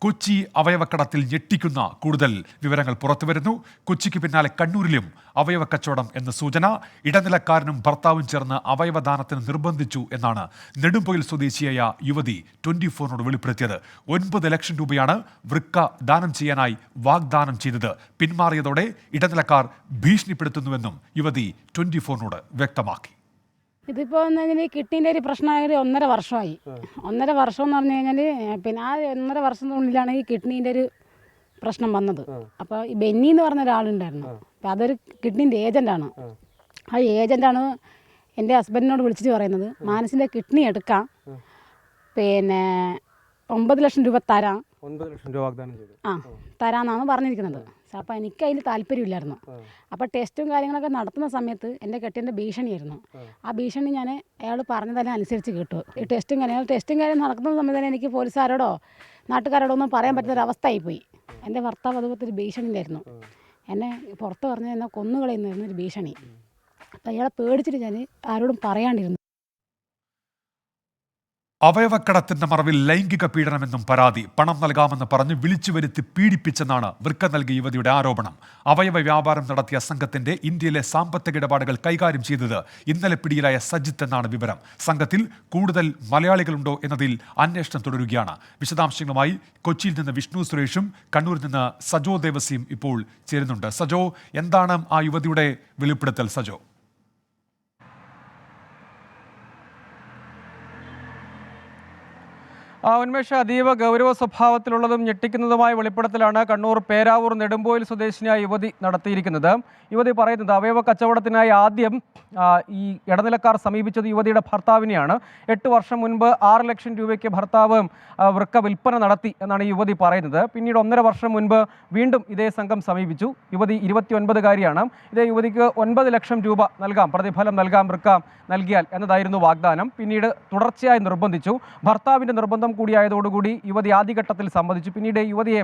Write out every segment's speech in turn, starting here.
കൊച്ചി അവയവക്കടത്തിൽ ഞെട്ടിക്കുന്ന കൂടുതൽ വിവരങ്ങൾ പുറത്തുവരുന്നു. കൊച്ചിക്ക് പിന്നാലെ കണ്ണൂരിലും അവയവ കച്ചവടം എന്ന സൂചന. ഇടനിലക്കാരനും ഭർത്താവും ചേർന്ന് അവയവദാനത്തിന് നിർബന്ധിച്ചു എന്നാണ് നെടുമ്പൊയിൽ സ്വദേശിയായ യുവതി 24-നോട് വെളിപ്പെടുത്തിയത്. 9 ലക്ഷം രൂപയാണ് വൃക്ക ദാനം ചെയ്യാനായി വാഗ്ദാനം ചെയ്തത്. പിന്മാറിയതോടെ ഇടനിലക്കാർ ഭീഷണിപ്പെടുത്തുന്നുവെന്നും യുവതി 24-നോട് വ്യക്തമാക്കി. ഇതിപ്പോൾ ഈ കിഡ്നീൻ്റെ ഒരു പ്രശ്നമായത് 1.5 വർഷമായി. 1.5 വർഷം എന്ന് പറഞ്ഞു കഴിഞ്ഞാൽ പിന്നെ ആ 1.5 വർഷത്തിനുള്ളിലാണ് ഈ കിഡ്നീൻ്റെ ഒരു പ്രശ്നം വന്നത്. അപ്പോൾ ഈ ബെന്നി എന്ന് പറഞ്ഞ ഒരാളുണ്ടായിരുന്നു. അപ്പോൾ അതൊരു കിഡ്നീൻ്റെ ഏജൻ്റാണ്. ആ ഏജൻ്റാണ് എൻ്റെ ഹസ്ബൻഡിനോട് വിളിച്ചിട്ട് പറയുന്നത്, മാനസിൻ്റെ കിഡ്നി എടുക്കാം, പിന്നെ 9 ലക്ഷം രൂപ തരാം, 9 ലക്ഷം രൂപ വാഗ്ദാനം ചെയ്തു. തരാമെന്നാണ് പറഞ്ഞിരിക്കുന്നത്. അപ്പോൾ എനിക്ക് അതിൽ താല്പര്യമില്ലായിരുന്നു. അപ്പോൾ ടെസ്റ്റും കാര്യങ്ങളൊക്കെ നടത്തുന്ന സമയത്ത് എൻ്റെ കെട്ടിൻ്റെ ഭീഷണിയായിരുന്നു. ആ ഭീഷണി ഞാൻ അയാൾ പറഞ്ഞതെല്ലാം അനുസരിച്ച് കേട്ടു. ഈ ടെസ്റ്റും കാര്യം നടക്കുന്ന സമയത്ത് തന്നെ എനിക്ക് പോലീസുകാരോടോ നാട്ടുകാരോടോ ഒന്നും പറയാൻ പറ്റുന്നൊരവസ്ഥയായിപ്പോയി. എൻ്റെ ഭർത്താവ് അതുപോലത്തെ ഒരു ഭീഷണിയിലായിരുന്നു. എന്നെ പുറത്ത് പറഞ്ഞ് എന്നെ കൊന്നുകളയുന്നതായിരുന്നു ഒരു ഭീഷണി. അപ്പോൾ അയാളെ പേടിച്ചിട്ട് ഞാൻ ആരോടും പറയാണ്ടിരുന്നു. അവയവക്കടത്തിന്റെ മറവിൽ ലൈംഗിക പീഡനമെന്നും പരാതി. പണം നൽകാമെന്ന് പറഞ്ഞ് വിളിച്ചു വരുത്തി പീഡിപ്പിച്ചെന്നാണ് വൃക്ക നൽകിയ യുവതിയുടെ ആരോപണം. അവയവ വ്യാപാരം നടത്തിയ സംഘത്തിന്റെ ഇന്ത്യയിലെ സാമ്പത്തിക ഇടപാടുകൾ കൈകാര്യം ചെയ്തത് ഇന്നലെ പിടിയിലായ സജിത്ത് എന്നാണ് വിവരം. സംഘത്തിൽ കൂടുതൽ മലയാളികളുണ്ടോ എന്നതിൽ അന്വേഷണം തുടരുകയാണ്. വിശദാംശങ്ങളുമായി കൊച്ചിയിൽ നിന്ന് വിഷ്ണു സുരേഷും കണ്ണൂരിൽ നിന്ന് സജോ ദേവസിയും ഇപ്പോൾ ചേരുന്നുണ്ട്. സജോ, എന്താണ് ആ യുവതിയുടെ വെളിപ്പെടുത്തൽ? സജോ, ഉന്മേഷ, അതീവ ഗൗരവ സ്വഭാവത്തിലുള്ളതും ഞെട്ടിക്കുന്നതുമായ വെളിപ്പെടുത്തലാണ് കണ്ണൂർ പേരാവൂർ നെടുമ്പോയിൽ സ്വദേശിനിയായ യുവതി നടത്തിയിരിക്കുന്നത്. യുവതി പറയുന്നത് അവയവ കച്ചവടത്തിനായി ആദ്യം ഈ ഇടനിലക്കാർ സമീപിച്ചത് യുവതിയുടെ ഭർത്താവിനെയാണ്. 8 വർഷം മുൻപ് 6 ലക്ഷം രൂപയ്ക്ക് ഭർത്താവ് വൃക്ക വിൽപ്പന നടത്തി എന്നാണ് യുവതി പറയുന്നത്. പിന്നീട് 1.5 വർഷം മുൻപ് വീണ്ടും ഇതേ സംഘം സമീപിച്ചു. യുവതി 29-കാരിയാണ്. ഇതേ യുവതിക്ക് 9 ലക്ഷം രൂപ നൽകാം, പ്രതിഫലം നൽകാം വൃക്ക നൽകിയാൽ എന്നതായിരുന്നു വാഗ്ദാനം. പിന്നീട് തുടർച്ചയായി നിർബന്ധിച്ചു. ഭർത്താവിൻ്റെ നിർബന്ധം കൂടിയായതോടുകൂടി യുവതി ആദ്യഘട്ടത്തിൽ സമ്മതിച്ചു. പിന്നീട് യുവതിയെ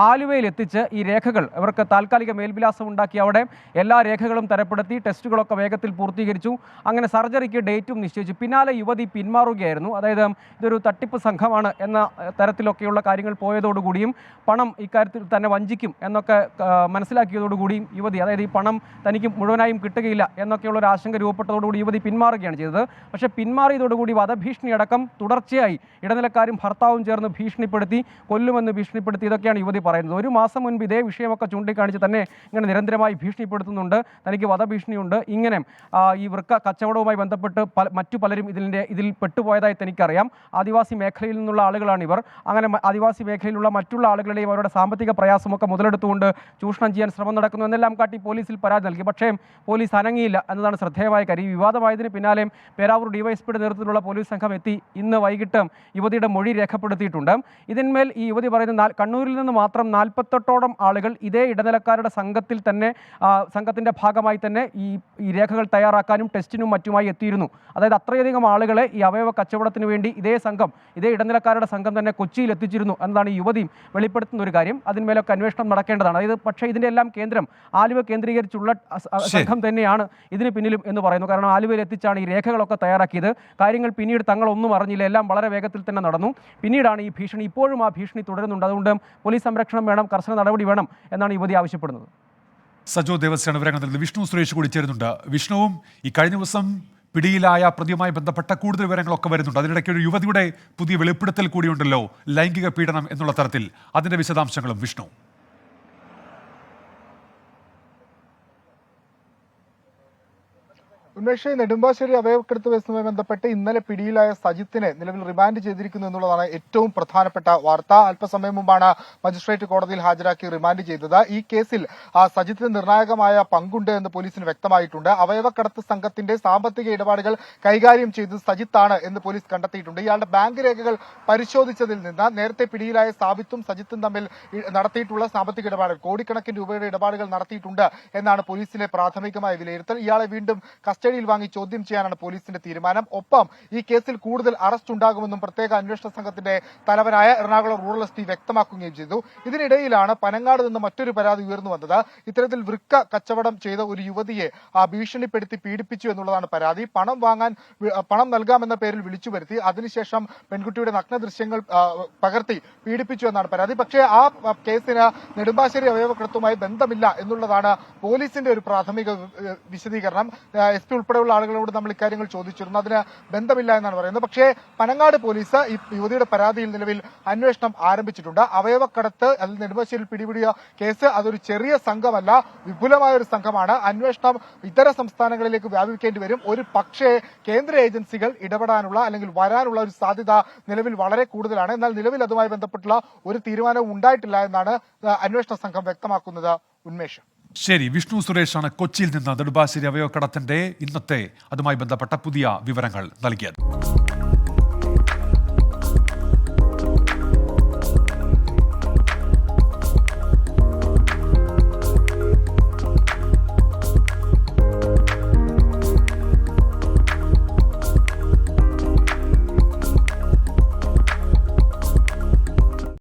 ആലുവയിൽ എത്തിച്ച് ഈ രേഖകൾ ഇവർക്ക് താൽക്കാലിക മേൽവിലാസം ഉണ്ടാക്കി അവിടെ എല്ലാ രേഖകളും തരപ്പെടുത്തി ടെസ്റ്റുകളൊക്കെ വേഗത്തിൽ പൂർത്തീകരിച്ചു. അങ്ങനെ സർജറിക്ക് ഡേറ്റും നിശ്ചയിച്ചു. പിന്നാലെ യുവതി പിന്മാറുകയായിരുന്നു. അതായത് ഇതൊരു തട്ടിപ്പ് സംഘമാണ് എന്ന തരത്തിലൊക്കെയുള്ള കാര്യങ്ങൾ പോയതോടുകൂടിയും പണം ഇക്കാര്യത്തിൽ തന്നെ വഞ്ചിക്കും എന്നൊക്കെ മനസ്സിലാക്കിയതോടുകൂടിയും യുവതി, അതായത് ഈ പണം തനിക്ക് മുഴുവനായും കിട്ടുകയില്ല എന്നൊക്കെയുള്ള ഒരു ആശങ്ക രൂപപ്പെട്ടതോടുകൂടി യുവതി പിന്മാറുകയാണ് ചെയ്തത്. പക്ഷേ പിന്മാറിയതോടുകൂടി വധഭീഷണി അടക്കം തുടർച്ചയായി ഇടനിലക്കാരും ഭർത്താവും ചേർന്ന് ഭീഷണിപ്പെടുത്തി, കൊല്ലുമെന്ന് ഭീഷണിപ്പെടുത്തി, ഇതൊക്കെയാണ് യുവതി പറയുന്നത്. 1 മാസം മുൻപ് ഇതേ വിഷയമൊക്കെ ചൂണ്ടിക്കാണിച്ച് തന്നെ ഇങ്ങനെ നിരന്തരമായി ഭീഷണിപ്പെടുത്തുന്നുണ്ട്, തനിക്ക് വധഭീഷണിയുണ്ട്. ഇങ്ങനെ ഈ വൃക്ക കച്ചവടവുമായി ബന്ധപ്പെട്ട് മറ്റു പലരും ഇതിൽ പെട്ടുപോയതായി തനിക്കറിയാം. ആദിവാസി മേഖലയിൽ നിന്നുള്ള ആളുകളാണിവർ. അങ്ങനെ ആദിവാസി മേഖലയിലുള്ള മറ്റുള്ള ആളുകളുടെയും അവരുടെ സാമ്പത്തിക പ്രയാസമൊക്കെ മുതലെടുത്തുകൊണ്ട് ചൂഷണം ചെയ്യാൻ ശ്രമം നടക്കുന്നു എന്നെല്ലാം കാട്ടി പോലീസിൽ പരാതി നൽകി. പക്ഷേ പോലീസ് അനങ്ങിയില്ല എന്നതാണ് ശ്രദ്ധേയമായ കാര്യം. ഈ വിവാദമായതിന് പിന്നാലെ പേരാവൂർ ഡിവൈഎസ്പിയുടെ നേതൃത്വത്തിലുള്ള പോലീസ് സംഘം എത്തി ഇന്ന് വൈകിട്ട് യുവതിയുടെ മൊഴി രേഖപ്പെടുത്തിയിട്ടുണ്ട്. ഇതിന്മേൽ ഈ യുവതി പറയുന്ന കണ്ണൂരിൽ നിന്ന് മാത്രം 48ഓളം ആളുകൾ ഇതേ ഇടനിലക്കാരുടെ സംഘത്തിൻ്റെ ഭാഗമായി തന്നെ ഈ രേഖകൾ തയ്യാറാക്കാനും ടെസ്റ്റിനും മറ്റുമായി എത്തിയിരുന്നു. അതായത് അത്രയധികം ആളുകളെ ഈ അവയവ കച്ചവടത്തിന് വേണ്ടി ഇതേ ഇടനിലക്കാരുടെ സംഘം തന്നെ കൊച്ചിയിൽ എത്തിച്ചിരുന്നു എന്നതാണ് ഈ യുവതി വെളിപ്പെടുത്തുന്ന ഒരു കാര്യം. അതിന്മേലൊക്കെ അന്വേഷണം നടക്കേണ്ടതാണ്. അതായത് പക്ഷേ ഇതിൻ്റെ എല്ലാം കേന്ദ്രം ആലുവ കേന്ദ്രീകരിച്ചുള്ള സംഘം തന്നെയാണ് ഇതിന് പിന്നിലും എന്ന് പറയുന്നു. കാരണം ആലുവയിൽ എത്തിച്ചാണ് ഈ രേഖകളൊക്കെ തയ്യാറാക്കിയത്. കാര്യങ്ങൾ പിന്നീട് തങ്ങളൊന്നും അറിഞ്ഞില്ല, എല്ലാം വളരെ വേഗത്തിൽ തന്നെ നടന്നു. പിന്നീടാണ് ഈ ഭീഷണി, ഇപ്പോഴും ആ ഭീഷണി തുടരുന്നുണ്ട്. അതുകൊണ്ട് പോലീസ് സംരക്ഷണം വേണം, കർശന നടപടി വേണം എന്നാണ് യുവതി ആവശ്യപ്പെടുന്നത്. സജോ ദേവസ്യാണ് വിവരങ്ങൾ നൽകുന്നത്. വിഷ്ണു സുരേഷ് കൂടി ചേരുന്നുണ്ട്. വിഷ്ണുവും, ഈ കഴിഞ്ഞ ദിവസം പിടിയിലായ പ്രതിയുമായി ബന്ധപ്പെട്ട കൂടുതൽ വിവരങ്ങളൊക്കെ വരുന്നുണ്ട്. അതിനിടയ്ക്ക് ഒരു യുവതിയുടെ പുതിയ വെളിപ്പെടുത്തൽ കൂടിയുണ്ടല്ലോ, ലൈംഗിക പീഡനം എന്നുള്ള തരത്തിൽ. അതിന്റെ വിശദാംശങ്ങളും വിഷ്ണു. ഉന്മേഷ്, നെടുമ്പാശ്ശേരി അവയവക്കടത്ത് കേസുമായി ബന്ധപ്പെട്ട് ഇന്നലെ പിടിയിലായ സജിത്തിനെ നിലവിൽ റിമാൻഡ് ചെയ്തിരിക്കുന്നു എന്നുള്ളതാണ് ഏറ്റവും പ്രധാനപ്പെട്ട വാർത്ത. അല്പസമയം മുമ്പാണ് മജിസ്ട്രേറ്റ് കോടതിയിൽ ഹാജരാക്കി റിമാൻഡ് ചെയ്തത്. ഈ കേസിൽ സജിത്തിന് നിർണായകമായ പങ്കുണ്ട് എന്ന് പോലീസിന് വ്യക്തമായിട്ടുണ്ട്. അവയവക്കടത്ത് സംഘത്തിന്റെ സാമ്പത്തിക ഇടപാടുകൾ കൈകാര്യം ചെയ്തത് സജിത്താണ് എന്ന് പോലീസ് കണ്ടെത്തിയിട്ടുണ്ട്. ഇയാളുടെ ബാങ്ക് രേഖകൾ പരിശോധിച്ചതിൽ നിന്ന് നേരത്തെ പിടിയിലായ സാബിത്തും സജിത്തും തമ്മിൽ നടത്തിയിട്ടുള്ള സാമ്പത്തിക ഇടപാടുകൾ, കോടിക്കണക്കിന് രൂപയുടെ ഇടപാടുകൾ നടത്തിയിട്ടുണ്ട് എന്നാണ് പോലീസിലെ പ്രാഥമികമായ വിലയിരുത്തൽ. ഇയാളെ വീണ്ടും കസ്റ്റഡിയിൽ വാങ്ങി ചോദ്യം ചെയ്യാനാണ് പോലീസിന്റെ തീരുമാനം. ഒപ്പം ഈ കേസിൽ കൂടുതൽ അറസ്റ്റ് ഉണ്ടാകുമെന്നും പ്രത്യേക അന്വേഷണ സംഘത്തിന്റെ തലവനായ എറണാകുളം റൂറൽ എസ് പി വ്യക്തമാക്കുകയും ചെയ്തു. ഇതിനിടയിലാണ് പനങ്ങാട് നിന്ന് മറ്റൊരു പരാതി ഉയർന്നു വന്നത്. ഇത്തരത്തിൽ വൃക്ക കച്ചവടം ചെയ്ത ഒരു യുവതിയെ ഭീഷണിപ്പെടുത്തി പീഡിപ്പിച്ചു എന്നുള്ളതാണ് പരാതി. പണം നൽകാമെന്ന പേരിൽ വിളിച്ചു വരുത്തി അതിനുശേഷം പെൺകുട്ടിയുടെ നഗ്ന ദൃശ്യങ്ങൾ പകർത്തി പീഡിപ്പിച്ചു എന്നാണ് പരാതി. പക്ഷേ ആ കേസിന് നെടുമ്പാശ്ശേരി അവയവക്കടത്തുമായി ബന്ധമില്ല എന്നുള്ളതാണ് പോലീസിന്റെ ഒരു പ്രാഥമിക വിശദീകരണം. SP ഉൾപ്പെടെയുള്ള ആളുകളോട് നമ്മൾ ഇക്കാര്യങ്ങൾ ചോദിച്ചിരുന്നു. അതിന് ബന്ധമില്ല എന്നാണ് പറയുന്നത്. പക്ഷേ പനങ്ങാട് പോലീസ് ഈ യുവതിയുടെ പരാതിയിൽ നിലവിൽ അന്വേഷണം ആരംഭിച്ചിട്ടുണ്ട്. അവയവക്കടത്ത് അതിൽ നെടുമ്പാശ്ശേരിയിൽ പിടികൂടിയ കേസ് അതൊരു ചെറിയ സംഘമല്ല, വിപുലമായ ഒരു സംഘമാണ്. അന്വേഷണം ഇതര സംസ്ഥാനങ്ങളിലേക്ക് വ്യാപിക്കേണ്ടി വരും. ഒരു പക്ഷേ കേന്ദ്ര ഏജൻസികൾ ഇടപെടാനുള്ള അല്ലെങ്കിൽ വരാനുള്ള ഒരു സാധ്യത നിലവിൽ വളരെ കൂടുതലാണ്. എന്നാൽ നിലവിൽ അതുമായി ബന്ധപ്പെട്ടുള്ള ഒരു തീരുമാനവും ഉണ്ടായിട്ടില്ല എന്നാണ് അന്വേഷണ സംഘം വ്യക്തമാക്കുന്നത്. ഉന്മേഷ്. ശരി, വിഷ്ണു സുരേഷാണ് കൊച്ചിയിൽ നിന്ന് നെടുമ്പാശ്ശേരി അവയവക്കടത്തിന്റെ ഇന്നത്തെ അതുമായി ബന്ധപ്പെട്ട പുതിയ വിവരങ്ങൾ നൽകിയത്.